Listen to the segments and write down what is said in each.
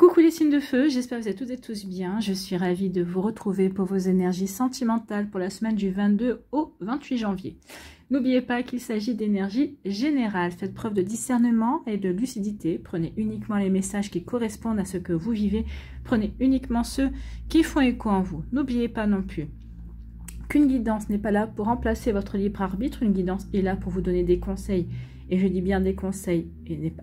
Coucou les signes de feu, j'espère que vous êtes toutes et tous bien. Je suis ravie de vous retrouver pour vos énergies sentimentales pour la semaine du 22 au 28 janvier. N'oubliez pas qu'il s'agit d'énergie générale. Faites preuve de discernement et de lucidité. Prenez uniquement les messages qui correspondent à ce que vous vivez. Prenez uniquement ceux qui font écho en vous. N'oubliez pas non plus qu'une guidance n'est pas là pour remplacer votre libre arbitre. Une guidance est là pour vous donner des conseils. Et je dis bien des conseils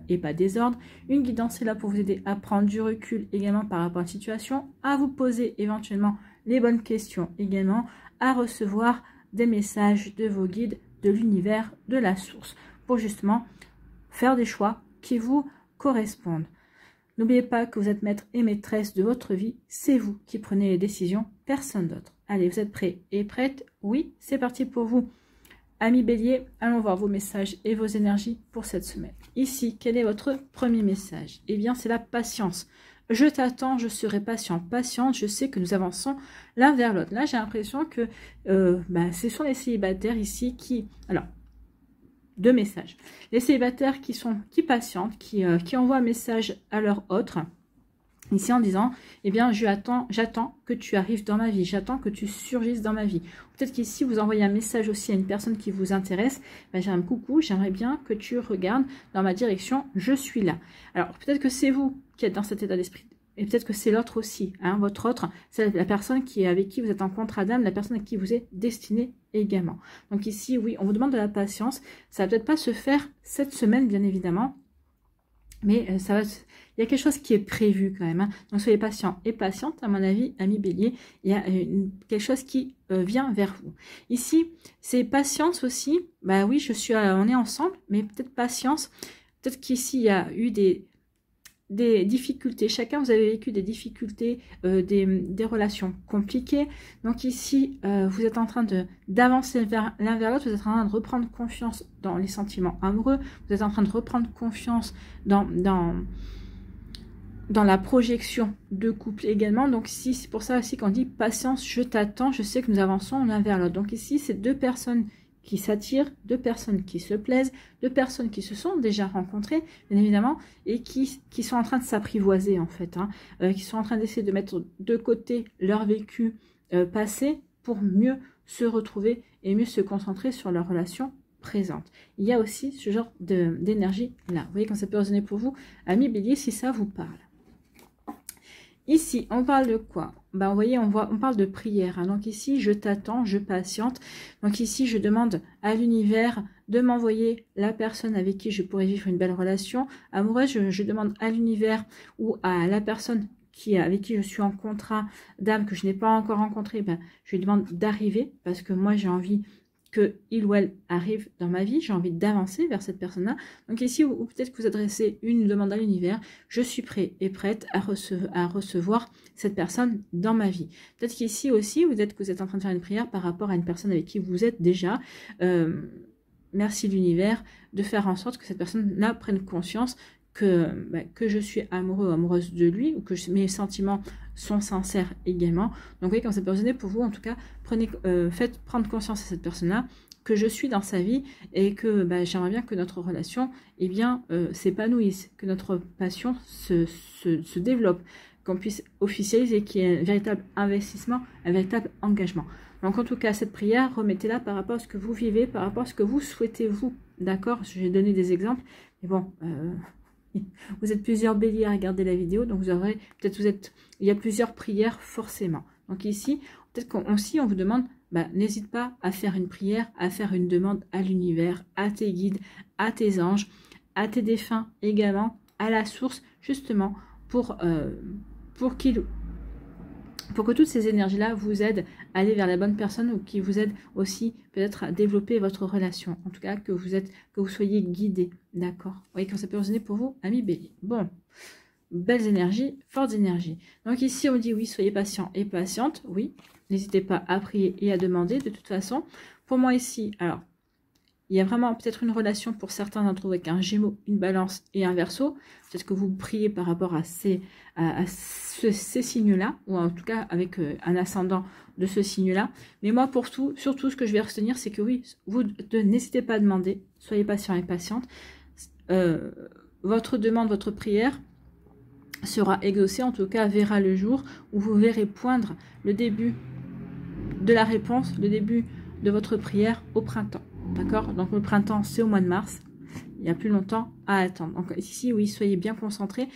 et pas des ordres. Une guidance est là pour vous aider à prendre du recul également par rapport à une situation, à vous poser éventuellement les bonnes questions également, à recevoir des messages de vos guides, de l'univers, de la source, pour justement faire des choix qui vous correspondent. N'oubliez pas que vous êtes maître et maîtresse de votre vie, c'est vous qui prenez les décisions, personne d'autre. Allez, vous êtes prêts et prêtes? Oui, c'est parti pour vous. Amis Bélier, allons voir vos messages et vos énergies pour cette semaine. Ici, quel est votre premier message? Eh bien, c'est la patience. Je t'attends, je serai patient. Patiente, je sais que nous avançons l'un vers l'autre. Là, j'ai l'impression que ce sont les célibataires ici qui... Alors, deux messages. Les célibataires qui patientent, qui envoient un message à leur autre. Ici en disant, eh bien, j'attends que tu arrives dans ma vie, j'attends que tu surgisses dans ma vie. Peut-être qu'ici, vous envoyez un message aussi à une personne qui vous intéresse. J'ai un coucou, j'aimerais bien que tu regardes dans ma direction, je suis là. Alors, peut-être que c'est vous qui êtes dans cet état d'esprit. Et peut-être que c'est l'autre aussi, hein, votre autre, c'est la personne avec qui vous êtes en contrat d'âme, la personne à qui vous êtes destiné également. Donc ici, oui, on vous demande de la patience. Ça va peut-être pas se faire cette semaine, bien évidemment. Mais il y a quelque chose qui est prévu quand même. Hein. Donc soyez patient et patiente, à mon avis, amis Bélier. Il y a quelque chose qui vient vers vous. Ici, c'est patience aussi. Bah oui, on est ensemble, mais peut-être patience. Peut-être qu'ici, il y a eu des difficultés. Chacun, vous avez vécu des difficultés, des relations compliquées. Donc ici, vous êtes en train d'avancer l'un vers l'autre. Vous êtes en train de reprendre confiance dans les sentiments amoureux. Vous êtes en train de reprendre confiance dans la projection de couple également. Donc ici, c'est pour ça aussi qu'on dit patience, je t'attends, je sais que nous avançons l'un vers l'autre. Donc ici, c'est deux personnes qui s'attirent, deux personnes qui se plaisent, deux personnes qui se sont déjà rencontrées, bien évidemment, et qui sont en train de s'apprivoiser, en fait, hein, qui sont en train d'essayer de mettre de côté leur vécu passé pour mieux se retrouver et mieux se concentrer sur leur relation présente. Il y a aussi ce genre d'énergie là. Vous voyez quand ça peut résonner pour vous, amis Bélier, si ça vous parle. Ici, on parle de quoi? Ben, vous voyez, on parle de prière. Hein. Donc ici, je t'attends, je patiente. Donc ici, je demande à l'univers de m'envoyer la personne avec qui je pourrais vivre une belle relation amoureuse. Je demande à l'univers ou à la personne avec qui je suis en contrat d'âme que je n'ai pas encore rencontré. Ben, je lui demande d'arriver parce que moi, j'ai envie que il ou elle arrive dans ma vie, j'ai envie d'avancer vers cette personne-là. Donc ici, ou peut-être que vous adressez une demande à l'univers, je suis prêt et prête à recevoir cette personne dans ma vie. Peut-être qu'ici aussi, vous êtes en train de faire une prière par rapport à une personne avec qui vous êtes déjà. Merci l'univers de faire en sorte que cette personne-là prenne conscience que je suis amoureux ou amoureuse de lui, ou que mes sentiments sont sincères également. Donc vous voyez, quand ça peut résonner pour vous, en tout cas, faites prendre conscience à cette personne-là que je suis dans sa vie et que j'aimerais bien que notre relation s'épanouisse, que notre passion se développe, qu'on puisse officialiser, qu'il y ait un véritable investissement, un véritable engagement. Donc en tout cas, cette prière, remettez-la par rapport à ce que vous vivez, par rapport à ce que vous souhaitez vous, d'accord? J'ai donné des exemples, mais bon... vous êtes plusieurs béliers à regarder la vidéo, donc il y a plusieurs prières forcément. Donc ici, peut-être qu'on vous demande, n'hésite pas à faire une prière, à faire une demande à l'univers, à tes guides, à tes anges, à tes défunts également, à la source, justement, pour que toutes ces énergies-là vous aident à aller vers la bonne personne ou qui vous aident aussi peut-être à développer votre relation. En tout cas, que vous soyez guidés. D'accord? Vous voyez quand ça peut résonner pour vous, amis Bélier. Bon, belles énergies, fortes énergies. Donc ici, on dit oui, soyez patient et patiente. Oui, n'hésitez pas à prier et à demander. De toute façon, pour moi ici, alors, il y a vraiment peut-être une relation pour certains d'entre vous avec un Gémeaux, une Balance et un Verseau. Peut-être que vous priez par rapport à ces signes-là, ou en tout cas avec un ascendant de ce signe-là. Mais moi, surtout, ce que je vais retenir, c'est que oui, vous n'hésitez pas à demander, soyez patient et patiente. Votre demande, votre prière, sera exaucé, en tout cas verra le jour, où vous verrez poindre le début de la réponse, le début de votre prière au printemps. D'accord? Donc le printemps, c'est au mois de mars. Il n'y a plus longtemps à attendre. Donc ici, oui, soyez bien concentrés.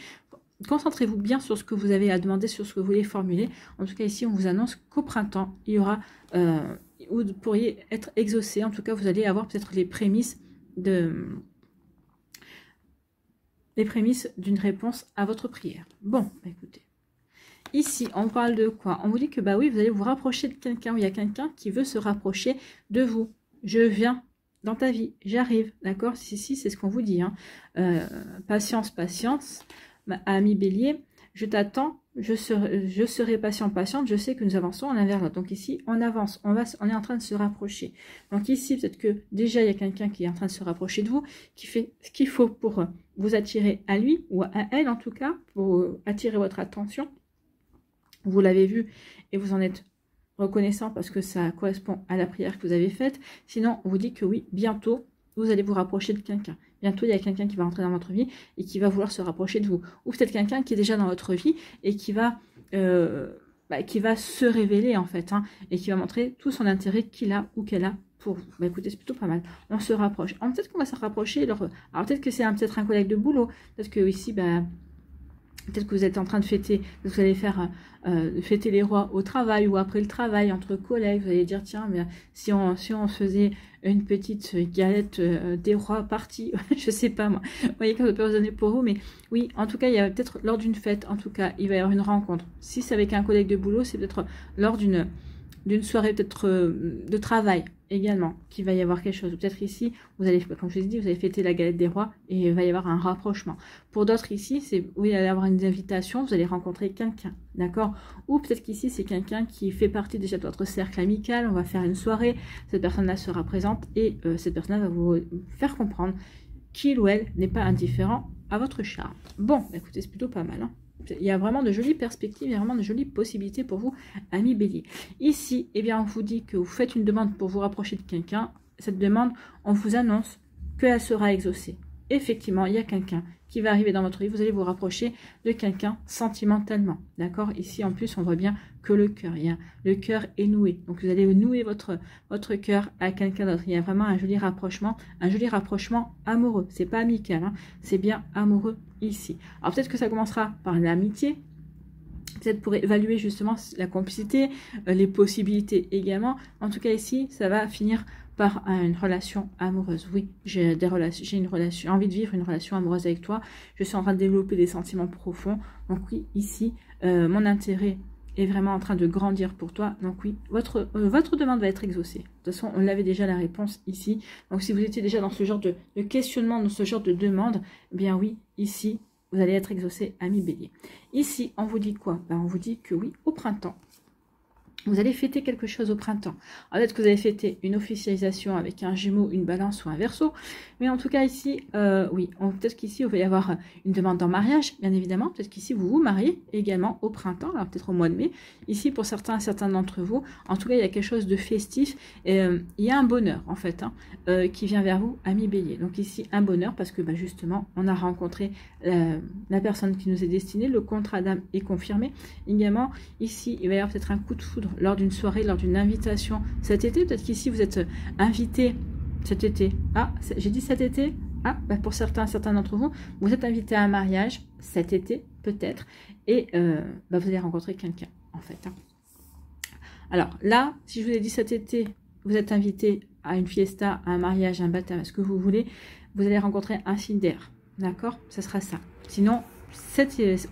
Concentrez-vous bien sur ce que vous avez à demander, sur ce que vous voulez formuler. En tout cas, ici, on vous annonce qu'au printemps, il y aura, vous pourriez être exaucé. En tout cas, vous allez avoir peut-être les prémices d'une réponse à votre prière. Bon, écoutez. Ici, on parle de quoi? On vous dit que, bah oui, vous allez vous rapprocher de quelqu'un, ou il y a quelqu'un qui veut se rapprocher de vous. Je viens dans ta vie, j'arrive, d'accord? Ici, c'est ce qu'on vous dit. Hein. Patience, patience. Ami Bélier, je t'attends, je serai patient, patiente, je sais que nous avançons l'un vers l'autre. Donc ici, on avance, on est en train de se rapprocher. Donc ici, peut-être que déjà, il y a quelqu'un qui est en train de se rapprocher de vous, qui fait ce qu'il faut pour vous attirer à lui, ou à elle en tout cas, pour attirer votre attention. Vous l'avez vu et vous en êtes reconnaissant parce que ça correspond à la prière que vous avez faite. Sinon, on vous dit que oui, bientôt, vous allez vous rapprocher de quelqu'un. Bientôt, il y a quelqu'un qui va entrer dans votre vie et qui va vouloir se rapprocher de vous. Ou peut-être quelqu'un qui est déjà dans votre vie et qui va se révéler en fait. Hein, et qui va montrer tout son intérêt qu'il a ou qu'elle a pour vous. Bah, écoutez, c'est plutôt pas mal. On se rapproche. Peut-être qu'on va se rapprocher. Alors peut-être que c'est peut-être un collègue de boulot. Peut-être que ici, peut-être que vous êtes en train de fêter, vous allez faire fêter les rois au travail ou après le travail, entre collègues. Vous allez dire, tiens, mais si on faisait une petite galette des rois partie, je sais pas moi. Vous voyez, quand je peux raisonner pour vous, mais oui, en tout cas, il y a peut-être lors d'une fête, en tout cas, il va y avoir une rencontre. Si c'est avec un collègue de boulot, c'est peut-être lors d'une soirée peut-être de travail également, qu'il va y avoir quelque chose. Peut-être ici, vous allez, comme je vous ai dit, vous allez fêter la galette des rois et il va y avoir un rapprochement. Pour d'autres ici, c'est oui, il va y avoir une invitation, vous allez rencontrer quelqu'un, d'accord? Ou peut-être qu'ici, c'est quelqu'un qui fait partie déjà de votre cercle amical, on va faire une soirée, cette personne-là sera présente et cette personne-là va vous faire comprendre qu'il ou elle n'est pas indifférent à votre charme. Bon, écoutez, c'est plutôt pas mal, hein. Il y a vraiment de jolies perspectives, il y a vraiment de jolies possibilités pour vous, amis Bélier. Ici, eh bien, on vous dit que vous faites une demande pour vous rapprocher de quelqu'un. Cette demande, on vous annonce qu'elle sera exaucée. Effectivement, il y a quelqu'un qui va arriver dans votre vie. Vous allez vous rapprocher de quelqu'un sentimentalement. D'accord? Ici, en plus, on voit bien que le cœur est noué. Donc, vous allez nouer votre cœur à quelqu'un d'autre. Il y a vraiment un joli rapprochement amoureux. C'est pas amical, hein, c'est bien amoureux ici. Alors, peut-être que ça commencera par l'amitié. Peut-être pour évaluer justement la complicité, les possibilités également. En tout cas, ici, ça va finir par une relation amoureuse. Oui, j'ai envie de vivre une relation amoureuse avec toi. Je suis en train de développer des sentiments profonds. Donc oui, ici, mon intérêt est vraiment en train de grandir pour toi. Donc oui, votre demande va être exaucée. De toute façon, on l'avait déjà la réponse ici. Donc si vous étiez déjà dans ce genre de questionnement, dans ce genre de demande, eh bien oui, ici, vous allez être exaucé, ami Bélier. Ici, on vous dit quoi? On vous dit que oui, au printemps, vous allez fêter quelque chose au printemps. Peut-être que vous allez fêter une officialisation avec un Gémeaux, une Balance ou un Verseau. Mais en tout cas ici, oui, peut-être qu'ici, il va y avoir une demande en mariage, bien évidemment. Peut-être qu'ici, vous vous mariez également au printemps, alors peut-être au mois de mai. Ici, pour certains d'entre vous, en tout cas, il y a quelque chose de festif. Et, il y a un bonheur, en fait, hein, qui vient vers vous, ami Bélier. Donc ici, un bonheur parce que, justement, on a rencontré la personne qui nous est destinée. Le contrat d'âme est confirmé. Également, ici, il va y avoir peut-être un coup de foudre lors d'une soirée, lors d'une invitation cet été. Peut-être qu'ici, vous êtes invité cet été. Ah, j'ai dit cet été. Ah, pour certains d'entre vous, vous êtes invité à un mariage cet été, peut-être. Et vous allez rencontrer quelqu'un, en fait. Hein. Alors là, si je vous ai dit cet été, vous êtes invité à une fiesta, à un mariage, à un baptême, à ce que vous voulez, vous allez rencontrer un signe d'air. D'accord? Ce sera ça. Sinon,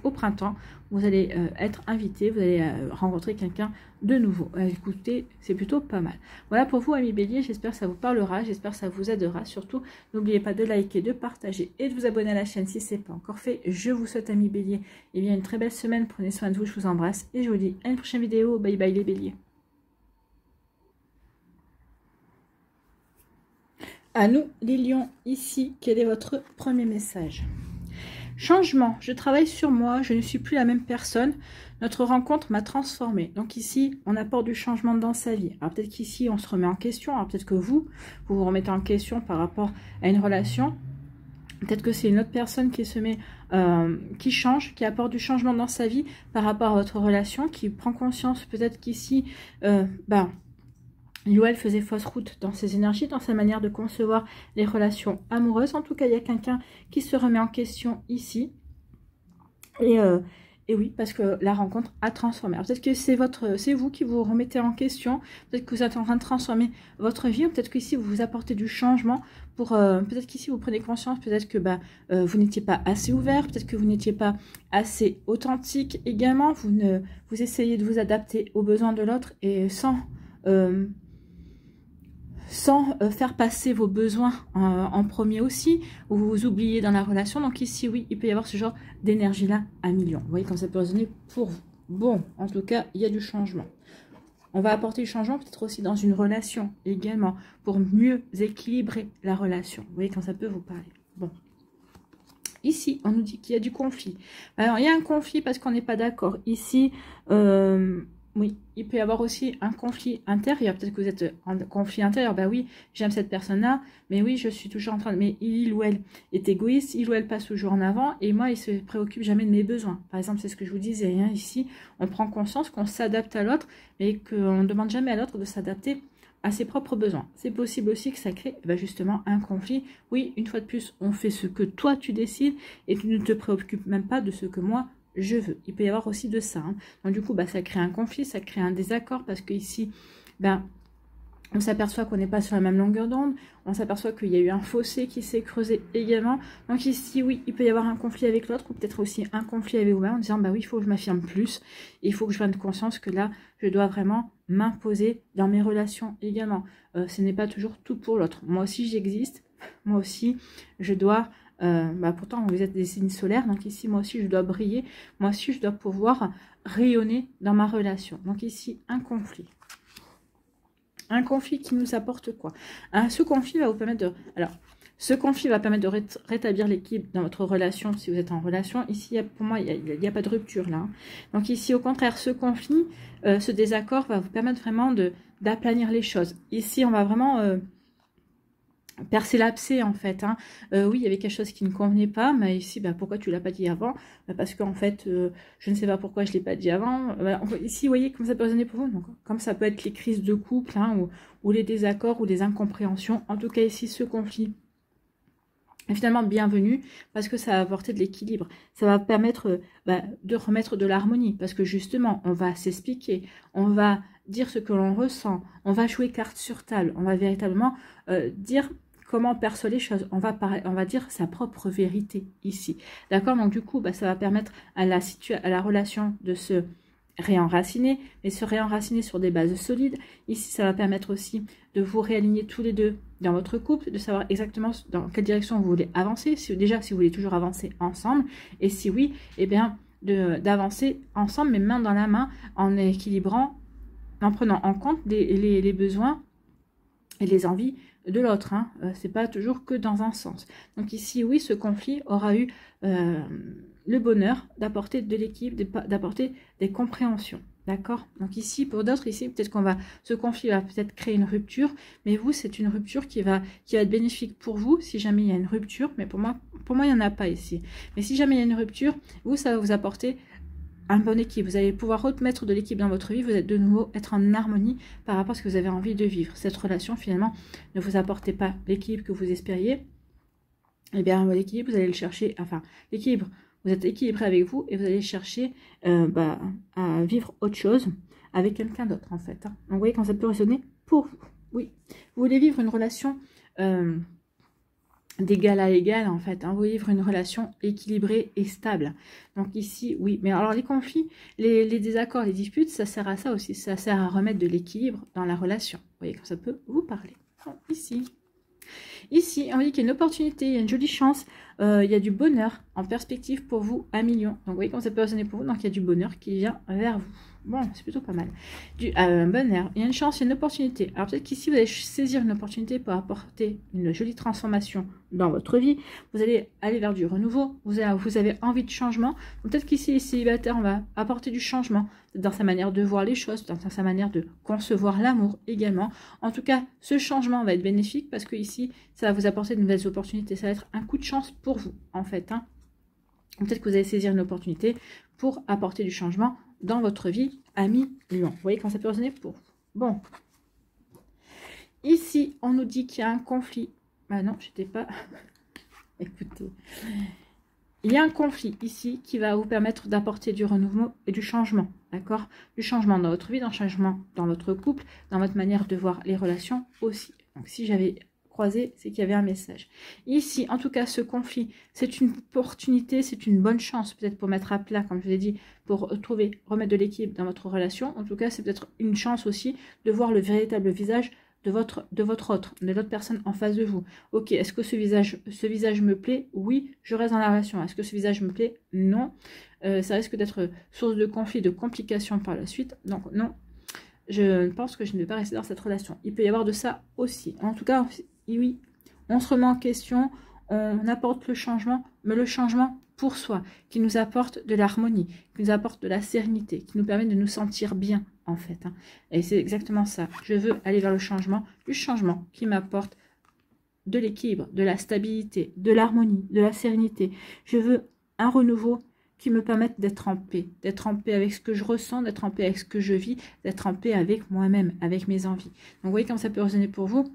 au printemps, vous allez être invité, vous allez rencontrer quelqu'un de nouveau. Écoutez, c'est plutôt pas mal. Voilà pour vous, amis Bélier, j'espère que ça vous parlera, j'espère que ça vous aidera. Surtout, n'oubliez pas de liker, de partager et de vous abonner à la chaîne si ce n'est pas encore fait. Je vous souhaite, amis Bélier, une très belle semaine. Prenez soin de vous, je vous embrasse et je vous dis à une prochaine vidéo. Bye bye les Béliers. À nous, les lions, ici, quel est votre premier message? Changement, je travaille sur moi, je ne suis plus la même personne. Notre rencontre m'a transformée. Donc ici, on apporte du changement dans sa vie. Alors peut-être qu'ici, on se remet en question. Alors peut-être que vous remettez en question par rapport à une relation. Peut-être que c'est une autre personne qui se met qui change, qui apporte du changement dans sa vie par rapport à votre relation, qui prend conscience peut-être qu'ici, lui ou elle faisait fausse route dans ses énergies, dans sa manière de concevoir les relations amoureuses. En tout cas, il y a quelqu'un qui se remet en question ici. Et oui, parce que la rencontre a transformé. Peut-être que c'est vous qui vous remettez en question. Peut-être que vous êtes en train de transformer votre vie. Peut-être qu'ici, vous vous apportez du changement. Peut-être qu'ici, vous prenez conscience. Peut-être que vous n'étiez pas assez ouvert. Peut-être que vous n'étiez pas assez authentique également. Vous essayez de vous adapter aux besoins de l'autre et sans faire passer vos besoins en premier aussi, ou vous oubliez dans la relation. Donc ici, oui, il peut y avoir ce genre d'énergie-là à millions. Vous voyez comme ça peut résonner pour vous. Bon, en tout cas, il y a du changement. On va apporter du changement peut-être aussi dans une relation également, pour mieux équilibrer la relation. Vous voyez quand ça peut vous parler. Bon. Ici, on nous dit qu'il y a du conflit. Alors, il y a un conflit parce qu'on n'est pas d'accord. Ici, oui, il peut y avoir aussi un conflit intérieur. Peut-être que vous êtes en conflit intérieur. Ben oui, j'aime cette personne-là, mais oui, je suis toujours en train de... Mais il ou elle est égoïste, il ou elle passe toujours en avant, et moi, il se préoccupe jamais de mes besoins. Par exemple, c'est ce que je vous disais. Hein, ici, on prend conscience qu'on s'adapte à l'autre, mais qu'on ne demande jamais à l'autre de s'adapter à ses propres besoins. C'est possible aussi que ça crée justement un conflit. Oui, une fois de plus, on fait ce que toi, tu décides, et tu ne te préoccupes même pas de ce que moi, je veux. Il peut y avoir aussi de ça. Hein. Donc du coup, ça crée un conflit, ça crée un désaccord parce que ici, on s'aperçoit qu'on n'est pas sur la même longueur d'onde. On s'aperçoit qu'il y a eu un fossé qui s'est creusé également. Donc ici, oui, il peut y avoir un conflit avec l'autre ou peut-être aussi un conflit avec vous-même en disant, oui, il faut que je m'affirme plus. Il faut que je prenne conscience que là, je dois vraiment m'imposer dans mes relations également. Ce n'est pas toujours tout pour l'autre. Moi aussi, j'existe. Moi aussi, je dois... pourtant vous êtes des signes solaires, donc ici moi aussi je dois briller, moi aussi je dois pouvoir rayonner dans ma relation. Donc ici un conflit qui nous apporte quoi? Ce conflit va vous permettre de... ce conflit va permettre de rétablir l'équilibre dans votre relation si vous êtes en relation. Ici, pour moi, il n'y a pas de rupture là. Donc ici, au contraire, ce conflit, ce désaccord va vous permettre vraiment d'aplanir les choses. Ici, on va vraiment... percer l'abcès en fait. Hein. Oui, il y avait quelque chose qui ne convenait pas, mais ici, pourquoi tu l'as pas dit avant? Parce qu'en fait, je ne sais pas pourquoi je l'ai pas dit avant. Ici, vous voyez comme ça peut résonner pour vous. Donc, comme ça peut être les crises de couple, hein, ou les désaccords, ou les incompréhensions. En tout cas, ici, ce conflit est finalement bienvenu parce que ça va apporter de l'équilibre. Ça va permettre de remettre de l'harmonie parce que justement, on va s'expliquer, on va dire ce que l'on ressent, on va jouer carte sur table, on va véritablement dire comment on perçoit les choses, on va dire sa propre vérité ici. D'accord? Donc du coup, ça va permettre à la relation de se réenraciner, mais se réenraciner sur des bases solides. Ici, ça va permettre aussi de vous réaligner tous les deux dans votre couple, de savoir exactement dans quelle direction vous voulez avancer, si vous voulez toujours avancer ensemble, et si oui, d'avancer ensemble, mais main dans la main, en équilibrant, en prenant en compte les besoins et les envies de l'autre. Hein. C'est pas toujours que dans un sens. Donc ici, oui, ce conflit aura eu le bonheur d'apporter de l'équilibre, d'apporter des compréhensions. D'accord? Donc ici, pour d'autres, ici, peut-être ce conflit va peut-être créer une rupture, mais vous, c'est une rupture qui va être bénéfique pour vous, si jamais il y a une rupture, mais pour moi, il n'y en a pas ici. Mais si jamais il y a une rupture, vous, ça va vous apporter un bon équilibre. Vous allez pouvoir remettre de l'équilibre dans votre vie, vous allez de nouveau être en harmonie par rapport à ce que vous avez envie de vivre. Cette relation, finalement, ne vous apportait pas l'équilibre que vous espériez. Eh bien, l'équilibre, vous allez le chercher, l'équilibre, vous êtes équilibré avec vous et vous allez chercher à vivre autre chose avec quelqu'un d'autre, en fait. Hein. Donc, vous voyez quand ça peut résonner pour vous. Oui. Vous voulez vivre une relation d'égal à égal, en fait. Hein. Vous voulez vivre une relation équilibrée et stable. Donc, ici, oui. Mais alors, les conflits, les désaccords, les disputes, ça sert à ça aussi. Ça sert à remettre de l'équilibre dans la relation. Vous voyez quand ça peut vous parler. Donc, ici. Ici, on dit qu'il y a une opportunité, il y a une jolie chance, il y a du bonheur en perspective pour vous à millions. Donc, vous voyez comment ça peut résonner pour vous. Donc, il y a du bonheur qui vient vers vous. Bon, c'est plutôt pas mal. Un bonheur, il y a une chance, il y a une opportunité. Alors, peut-être qu'ici, vous allez saisir une opportunité pour apporter une jolie transformation dans votre vie. Vous allez aller vers du renouveau. Vous avez envie de changement. Peut-être qu'ici, les célibataires, on va apporter du changement dans sa manière de voir les choses, dans sa manière de concevoir l'amour également. En tout cas, ce changement va être bénéfique parce que ici, ça va vous apporter de nouvelles opportunités. Ça va être un coup de chance pour vous, en fait. Hein. Peut-être que vous allez saisir une opportunité pour apporter du changement dans votre vie, ami Lion. Vous voyez comment ça peut résonner pour vous. Bon. Ici, on nous dit qu'il y a un conflit. Ah non, j'étais pas... Écoutez. Il y a un conflit ici qui va vous permettre d'apporter du renouveau et du changement. D'accord? Du changement dans votre vie, du changement dans votre couple, dans votre manière de voir les relations aussi. Donc, si j'avais croisé, c'est qu'il y avait un message. Ici, en tout cas, ce conflit, c'est une opportunité, c'est une bonne chance, peut-être pour mettre à plat, comme je vous ai dit, pour trouver, remettre de l'équilibre dans votre relation. En tout cas, c'est peut-être une chance aussi de voir le véritable visage de l'autre personne en face de vous. Ok, est-ce que ce visage me plaît? Oui, je reste dans la relation. Est-ce que ce visage me plaît? Non. Ça risque d'être source de conflit, de complications par la suite. Donc non, je pense que je ne vais pas rester dans cette relation. Il peut y avoir de ça aussi. En tout cas, oui, on se remet en question, on apporte le changement, mais le changement pour soi, qui nous apporte de l'harmonie, qui nous apporte de la sérénité, qui nous permet de nous sentir bien, en fait. Et c'est exactement ça. Je veux aller vers le changement, du changement qui m'apporte de l'équilibre, de la stabilité, de l'harmonie, de la sérénité. Je veux un renouveau qui me permette d'être en paix avec ce que je ressens, d'être en paix avec ce que je vis, d'être en paix avec moi-même, avec mes envies. Donc vous voyez comment ça peut résonner pour vous,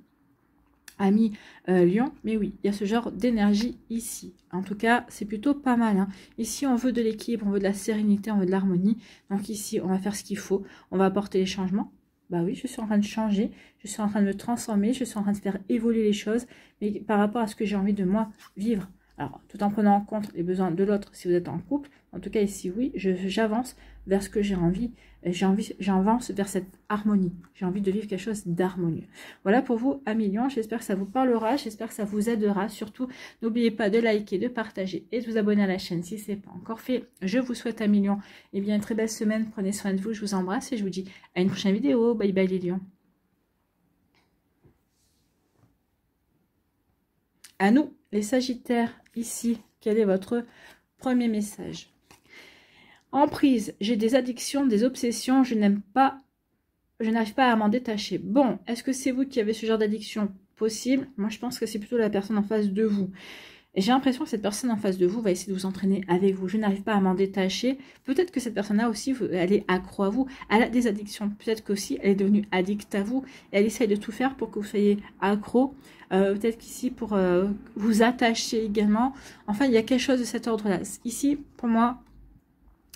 ami Lion, mais oui, il y a ce genre d'énergie ici. En tout cas, c'est plutôt pas mal. Hein. Ici, on veut de l'équilibre, on veut de la sérénité, on veut de l'harmonie. Donc ici, on va faire ce qu'il faut, on va apporter les changements. Bah oui, je suis en train de changer, je suis en train de me transformer, je suis en train de faire évoluer les choses, mais par rapport à ce que j'ai envie de moi vivre. Alors, tout en prenant en compte les besoins de l'autre si vous êtes en couple. En tout cas, ici, oui, j'avance vers ce que j'ai envie. J'avance vers cette harmonie. J'ai envie de vivre quelque chose d'harmonieux. Voilà pour vous, amis Lion. J'espère que ça vous parlera. J'espère que ça vous aidera. Surtout, n'oubliez pas de liker, de partager et de vous abonner à la chaîne si ce n'est pas encore fait. Je vous souhaite, amis Lion, eh bien, une très belle semaine. Prenez soin de vous. Je vous embrasse et je vous dis à une prochaine vidéo. Bye bye les lions. À nous, les Sagittaires, ici, quel est votre premier message? Emprise, j'ai des addictions, des obsessions, je n'arrive pas à m'en détacher. Bon, est-ce que c'est vous qui avez ce genre d'addiction possible? Moi, je pense que c'est plutôt la personne en face de vous. Et j'ai l'impression que cette personne en face de vous va essayer de vous entraîner avec vous. Je n'arrive pas à m'en détacher. Peut-être que cette personne-là aussi, elle est accro à vous. Elle a des addictions. Peut-être qu'aussi, elle est devenue addict à vous. Et elle essaye de tout faire pour que vous soyez accro. Peut-être qu'ici, pour vous attacher également. Enfin, il y a quelque chose de cet ordre-là. Ici, pour moi,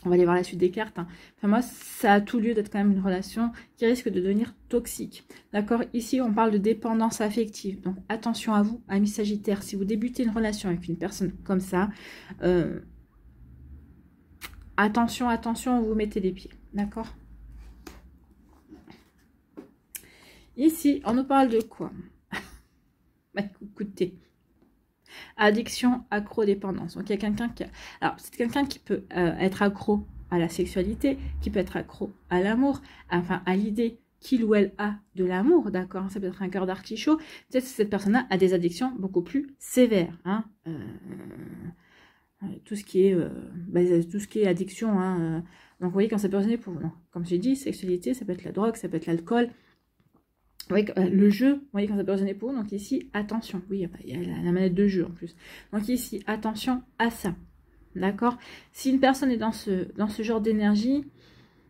on va aller voir la suite des cartes. Hein. Enfin, moi, ça a tout lieu d'être quand même une relation qui risque de devenir toxique. D'accord? Ici, on parle de dépendance affective. Donc, attention à vous, amis Sagittaires. Si vous débutez une relation avec une personne comme ça, attention, attention, vous mettez les pieds. D'accord? Ici, on nous parle de quoi? Bah, écoutez. Addiction, accro-dépendance. Donc, il y a quelqu'un qui... Alors, c'est quelqu'un qui peut être accro à la sexualité, qui peut être accro à l'amour, enfin, à l'idée qu'il ou elle a de l'amour, d'accord? Ça peut être un cœur d'artichaut. Peut-être que cette personne-là a des addictions beaucoup plus sévères. Hein, tout ce qui est addiction. Hein, donc, vous voyez, quand ça peut résonner pour vous. Comme j'ai dit, sexualité, ça peut être la drogue, ça peut être l'alcool. Vous voyez, le jeu, vous voyez quand ça peut résonner pour vous. Donc ici, attention. Oui, il y a la manette de jeu en plus. Donc ici, attention à ça. D'accord? Si une personne est dans ce genre d'énergie,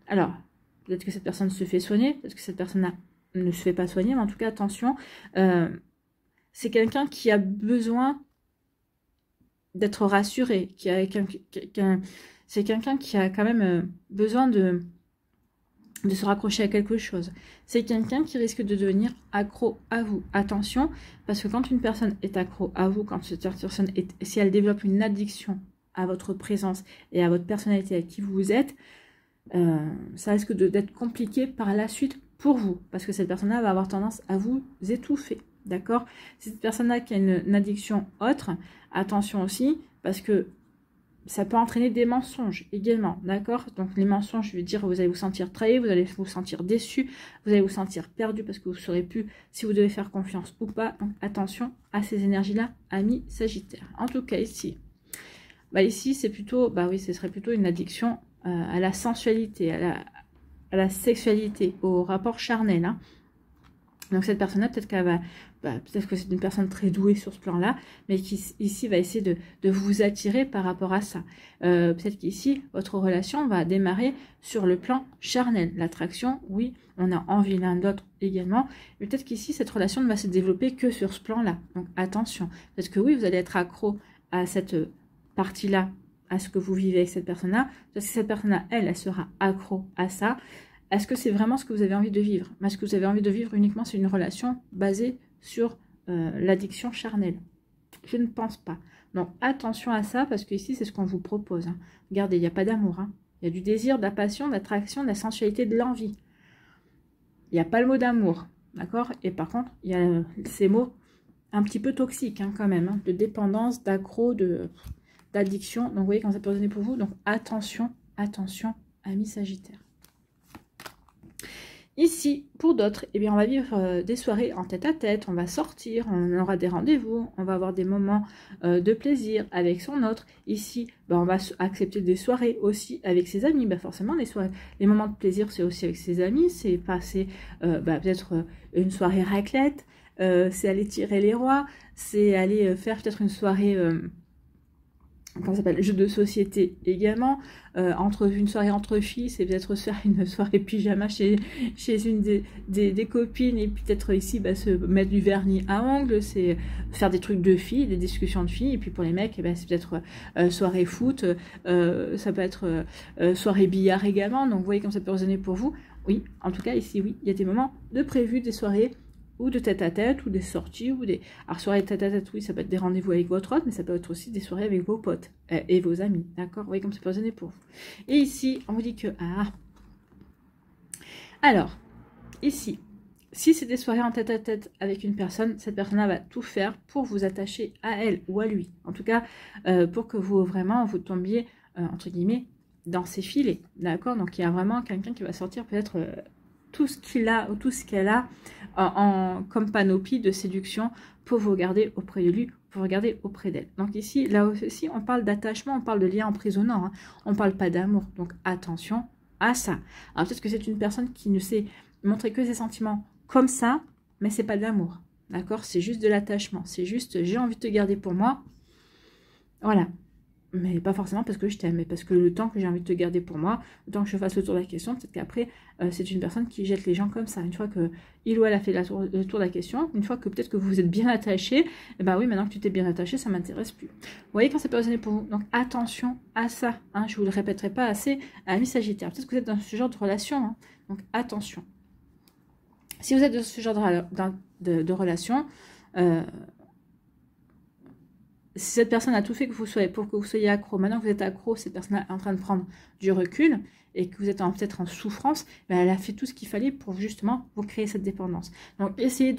alors, peut-être que cette personne se fait soigner, peut-être que cette personne ne se fait pas soigner, mais en tout cas, attention. C'est quelqu'un qui a besoin d'être rassuré. C'est quelqu'un qui a quand même besoin de se raccrocher à quelque chose. C'est quelqu'un qui risque de devenir accro à vous. Attention, parce que quand une personne est accro à vous, quand cette personne si elle développe une addiction à votre présence et à votre personnalité, à qui vous êtes, ça risque d'être compliqué par la suite pour vous, parce que cette personne-là va avoir tendance à vous étouffer. D'accord? Si cette personne-là qui a une addiction autre, attention aussi, parce que ça peut entraîner des mensonges également, d'accord? Donc les mensonges, je veux dire, vous allez vous sentir trahi, vous allez vous sentir déçu, vous allez vous sentir perdu parce que vous ne saurez plus si vous devez faire confiance ou pas. Donc attention à ces énergies-là, amis Sagittaires. En tout cas ici, ici c'est plutôt, oui, ce serait plutôt une addiction à la sensualité, à la sexualité, au rapport charnel. Hein. Donc cette personne-là, peut-être qu'elle va, peut-être que c'est une personne très douée sur ce plan-là, mais qui ici va essayer de vous attirer par rapport à ça. Peut-être qu'ici, votre relation va démarrer sur le plan charnel. L'attraction, oui, on a envie l'un de l'autre également, mais peut-être qu'ici, cette relation ne va se développer que sur ce plan-là. Donc attention, parce que oui, vous allez être accro à cette partie-là, à ce que vous vivez avec cette personne-là, parce que cette personne-là, elle sera accro à ça. Est-ce que c'est vraiment ce que vous avez envie de vivre? Est-ce que vous avez envie de vivre uniquement c'est une relation basée sur l'addiction charnelle? Je ne pense pas. Donc attention à ça parce que ici c'est ce qu'on vous propose. Hein. Regardez, il n'y a pas d'amour. Hein. Il y a du désir, de la passion, de l'attraction, de la sensualité, de l'envie. Il n'y a pas le mot d'amour. D'accord? Et par contre, il y a ces mots un petit peu toxiques hein, quand même. Hein, de dépendance, d'accro, d'addiction. Donc vous voyez quand ça peut résonner pour vous. Donc attention, attention, amis Sagittaires. Ici, pour d'autres, eh bien, on va vivre des soirées en tête-à-tête, on va sortir, on aura des rendez-vous, on va avoir des moments de plaisir avec son autre. Ici, ben, on va accepter des soirées aussi avec ses amis. Ben, forcément, les moments de plaisir, c'est aussi avec ses amis. C'est passer peut-être une soirée raclette, c'est aller tirer les rois, c'est aller faire peut-être une soirée... comment ça s'appelle, jeu de société également, une soirée entre filles, c'est peut-être se faire une soirée pyjama chez une des copines, et peut-être ici se mettre du vernis à ongles, c'est faire des trucs de filles, des discussions de filles, et puis pour les mecs, c'est peut-être soirée foot, ça peut être soirée billard également, donc vous voyez comme ça peut résonner pour vous. Oui, en tout cas ici, oui, il y a des moments de prévus, des soirées, ou de tête-à-tête, ou des sorties, ou des... Alors, soirées tête-à-tête, oui, ça peut être des rendez-vous avec votre autre, mais ça peut être aussi des soirées avec vos potes et vos amis, d'accord? Vous voyez comme ça peut résonner pour vous. Et ici, on vous dit que... Ah. Alors, ici, si c'est des soirées en tête-à-tête avec une personne, cette personne-là va tout faire pour vous attacher à elle ou à lui. En tout cas, pour que vous, vraiment, vous tombiez, entre guillemets, dans ses filets, d'accord? Donc, il y a vraiment quelqu'un qui va sortir peut-être... tout ce qu'il a ou tout ce qu'elle a comme panoplie de séduction pour vous garder auprès de lui, pour vous garder auprès d'elle. Donc ici, là aussi, on parle d'attachement, on parle de lien emprisonnant, hein. On ne parle pas d'amour. Donc attention à ça. Alors peut-être que c'est une personne qui ne sait montrer que ses sentiments comme ça, mais c'est pas de l'amour. D'accord? C'est juste de l'attachement. C'est juste, j'ai envie de te garder pour moi. Voilà. Mais pas forcément parce que je t'aime, mais parce que le temps que j'ai envie de te garder pour moi, le temps que je fasse le tour de la question, peut-être qu'après, c'est une personne qui jette les gens comme ça. Une fois que il ou elle a fait le tour de la question, une fois que peut-être que vous vous êtes bien attaché, et ben oui, maintenant que tu t'es bien attaché, ça m'intéresse plus. Vous voyez quand ça peut résonner pour vous. Donc attention à ça. Hein, je vous le répéterai pas assez, amis Sagittaires. Peut-être que vous êtes dans ce genre de relation. Hein, donc attention. Si vous êtes dans ce genre de relation, si cette personne a tout fait pour que vous soyez accro, maintenant que vous êtes accro, cette personne est en train de prendre du recul et que vous êtes peut-être en souffrance, ben elle a fait tout ce qu'il fallait pour justement vous créer cette dépendance. Donc essayez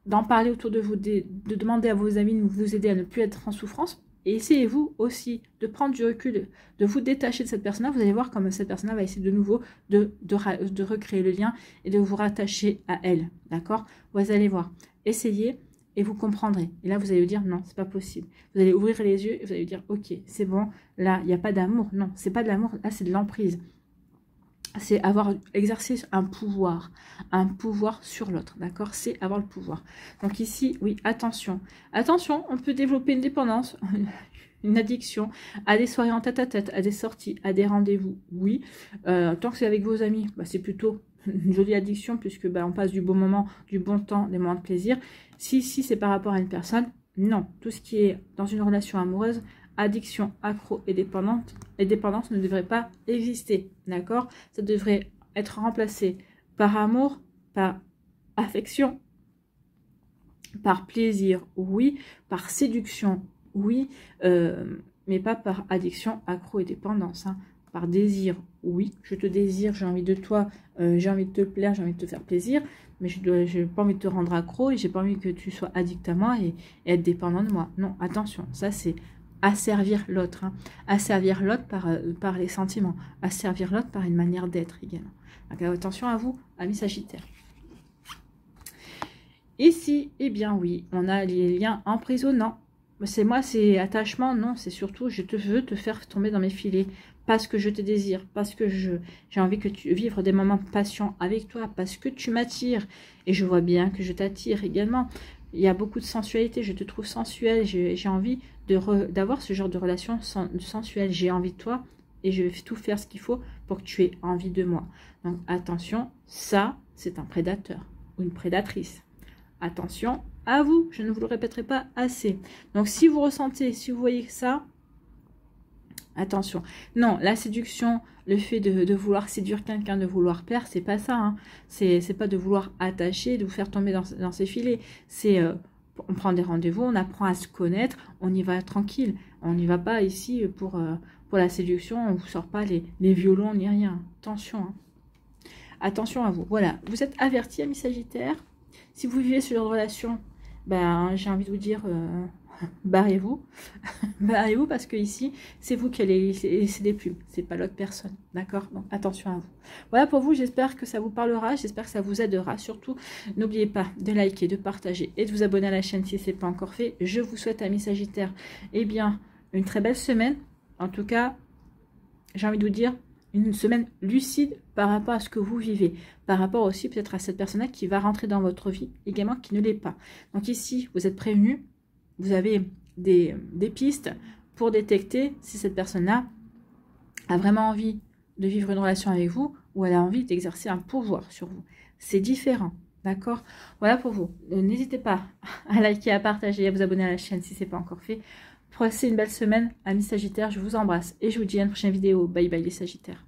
d'en parler autour de vous, de demander à vos amis de vous aider à ne plus être en souffrance. Et essayez-vous aussi de prendre du recul, de vous détacher de cette personne-là. Vous allez voir comme cette personne-là va essayer de nouveau de recréer le lien et de vous rattacher à elle. D'accord? Vous allez voir. Essayez. Et vous comprendrez. Et là, vous allez vous dire, non, c'est pas possible. Vous allez ouvrir les yeux et vous allez vous dire, ok, c'est bon. Là, il n'y a pas d'amour. Non, c'est pas de l'amour. Là, c'est de l'emprise. C'est avoir exercé un pouvoir sur l'autre. D'accord? C'est avoir le pouvoir. Donc ici, oui, attention. Attention, on peut développer une dépendance, une addiction à des soirées en tête-à-tête, à des sorties, à des rendez-vous. Oui. Tant que c'est avec vos amis, c'est plutôt une jolie addiction puisque on passe du bon moment, du bon temps, des moments de plaisir. Si c'est par rapport à une personne, non. Tout ce qui est dans une relation amoureuse, addiction, accro et dépendance ne devrait pas exister. D'accord? Ça devrait être remplacé par amour, par affection, par plaisir, oui, par séduction, oui, mais pas par addiction, accro et dépendance. Hein. Par désir, oui, je te désire, j'ai envie de toi, j'ai envie de te plaire, j'ai envie de te faire plaisir, mais je n'ai pas envie de te rendre accro et j'ai pas envie que tu sois addict à moi et être dépendant de moi. Non, attention, ça c'est asservir l'autre, hein. Asservir l'autre par les sentiments, asservir l'autre par une manière d'être également. Donc attention à vous, amis Sagittaires. Ici, eh bien oui, on a les liens emprisonnants. C'est moi, c'est attachement, non, c'est surtout je veux te faire tomber dans mes filets. parce que je te désire, parce que j'ai envie que tu vivre des moments patients avec toi, parce que tu m'attires. Et je vois bien que je t'attire également. Il y a beaucoup de sensualité, je te trouve sensuelle, j'ai envie d'avoir ce genre de relation sensuelle. J'ai envie de toi et je vais tout faire ce qu'il faut pour que tu aies envie de moi. Donc attention, ça, c'est un prédateur ou une prédatrice. Attention à vous, je ne vous le répéterai pas assez. Donc si vous ressentez, si vous voyez ça, attention. Non, la séduction, le fait de vouloir séduire quelqu'un, de vouloir plaire, c'est pas ça. Hein. C'est pas de vouloir attacher, de vous faire tomber dans ses filets. C'est on prend des rendez-vous, on apprend à se connaître, on y va tranquille. On n'y va pas ici pour la séduction, on ne vous sort pas les violons ni rien. Attention. Hein. Attention à vous. Voilà, vous êtes avertis, amis Sagittaires. Si vous vivez ce genre de relation, ben, j'ai envie de vous dire... barrez-vous, barrez-vous parce que ici c'est vous qui allez laisser des plumes, c'est pas l'autre personne, d'accord? Donc attention à vous. Voilà pour vous, j'espère que ça vous parlera, j'espère que ça vous aidera. Surtout, n'oubliez pas de liker, de partager et de vous abonner à la chaîne si ce n'est pas encore fait. Je vous souhaite, amis Sagittaires, eh bien, une très belle semaine. En tout cas, j'ai envie de vous dire, une semaine lucide par rapport à ce que vous vivez, par rapport aussi peut-être à cette personne-là qui va rentrer dans votre vie, également qui ne l'est pas. Donc ici, vous êtes prévenus. Vous avez des pistes pour détecter si cette personne-là a vraiment envie de vivre une relation avec vous ou elle a envie d'exercer un pouvoir sur vous. C'est différent, d'accord? Voilà pour vous. N'hésitez pas à liker, à partager et à vous abonner à la chaîne si ce n'est pas encore fait. Passez une belle semaine, amis Sagittaires, je vous embrasse et je vous dis à une prochaine vidéo. Bye bye les Sagittaires.